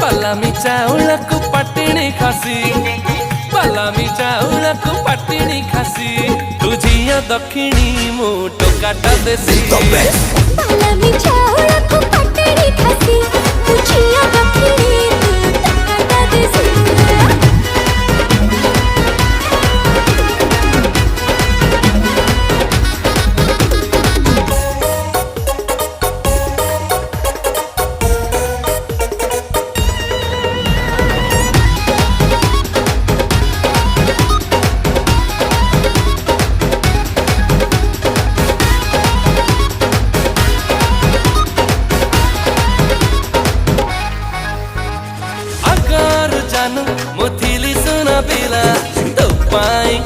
पलामी चाउळକୁ पटिणी खासी पलामी चाउळକୁ पटिणी खासी तुझिया दक्षिणी मु टोकाटा देसी पलामी चाउळକୁ पटिणी खासी तुझिया दक्षिणी मु टोकाटा देसी मुथिली सुना पिला तो पाई